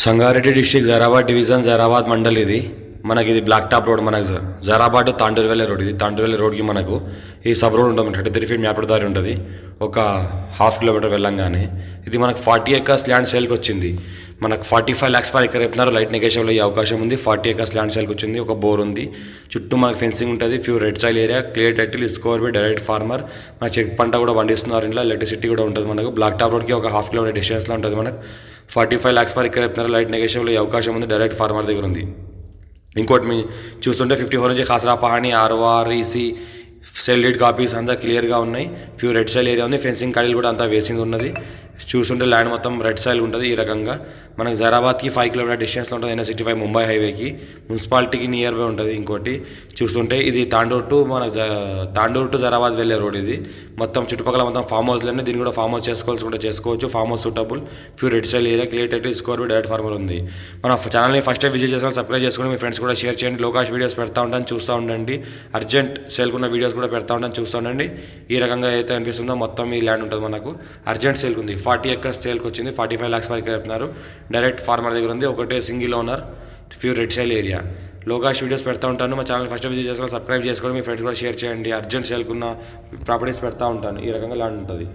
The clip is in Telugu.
సంగారెడ్డి డిస్ట్రిక్ట్ జైరాబాద్ డివిజన్ జైరాబాద్ మండల్ ఇది మనకి ఇది బ్లాక్ టాప్ రోడ్ మనకు జైరాబాద్ తాండూరువెల్లి రోడ్ ఇది తాండూరువెల్లి రోడ్కి మనకు ఈ సబ్ రోడ్ ఉంటుంది 33 ఫీట్ మ్యాప్డ్ దారి ఉంటుంది ఒక ½ కిలోమీటర్ వెళ్ళంగానే ఇది మనకు 40 ఎకర్స్ ల్యాండ్ సేల్కి వచ్చింది మనకు 45 lakhs పర్ ఎకర్ చెప్తున్నారు లైట్ నెగోషియబుల్ అయ్యే అవకాశం ఉంది 40 ఎకర్స్ ల్యాండ్ సేల్కి వచ్చింది ఒక బోర్ ఉంది చుట్టూ మనకు ఫెన్సింగ్ ఉంటుంది few red soil area clear title score by direct farmer మన చెక్ పంట కూడా పండిస్తున్నారు ఇంట్లో ఎలక్ట్రిసిటీ కూడా ఉంటుంది మనకు బ్లాక్ టాప్ రోడ్కి ఒక ½ కిలోమీటర్ డిస్టెన్స్లో ఉంటుంది మనకు 45 lakhs పర్ ఎకర్ చెప్తున్నారు లైట్ నెగోషియబుల్ అయ్యే అవకాశం ఉంది డైరెక్ట్ ఫార్మర్ దగ్గర ఉంది ఇంకోటి మీ చూస్తుంటే 54 నుంచి khasra pahani ROR EC sale deed copies అంతా క్లియర్గా ఉన్నాయి ఫ్యూ రెడ్ సైల్ ఏరియా ఉంది ఫెన్సింగ్ కడీలు కూడా అంతా వేసింది ఉన్నది చూస్తుంటే ల్యాండ్ మొత్తం రెడ్ సైల్ ఉంటుంది ఈ రకంగా మనకు జైరాబాద్కి 5 కిలోమీటర్ డిస్టెన్స్లో ఉంటుంది NH65 ముంబై హైవేకి మున్సిపాలిటీకి నియర్ బై ఉంటుంది ఇంకోటి చూస్తుంటే ఇది తాండూరు టు జైరాబాద్ వెళ్ళే రోడ్ ఇది మొత్తం చుట్టుపక్కల మొత్తం ఫామ్ హౌస్లన్నీ దీన్ని కూడా ఫామ్ హౌస్ చేసుకోవచ్చు farm house suitable few red soil area clear title score direct farmer ఉంది మన ఛానల్ని ఫస్ట్ టైం విజిట్ చేసిన సబ్స్క్రైబ్ చేసుకుని మీ ఫ్రెండ్స్ కూడా షేర్ చేయండి లోకాష్ వీడియోస్ పెడతా ఉంటాను చూస్తూ ఉండండి అర్జెంట్ సేల్కున్న వీడియోస్ కూడా పెడతా ఉంటాను చూస్తూ ఉండండి ఈ రకంగా అయితే అనిపిస్తుందో మొత్తం ఈ ల్యాండ్ ఉంటుంది మనకు అర్జెంట్ సేల్కి ఉంది 40 ఎకర్స్ సేల్కి వచ్చింది 45 lakhs పైకి చెప్తున్నారు డైరెక్ట్ ఫార్మర్ దగ్గర ఉంది ఒకటే single owner few red soil area లోకాష్ వీడియోస్ పెడతా ఉంటాను మా ఛానల్ ఫస్ట్ విజిట్ చేసుకొని సబ్స్క్రైబ్ చేసుకొని మీ ఫ్రెండ్స్ కూడా షేర్ చేయండి అర్జెంట్ సేల్కున్న ప్రాపర్టీస్ పెడతా ఉంటాను ఈ రకంగా ల్యాండ్ ఉంటుంది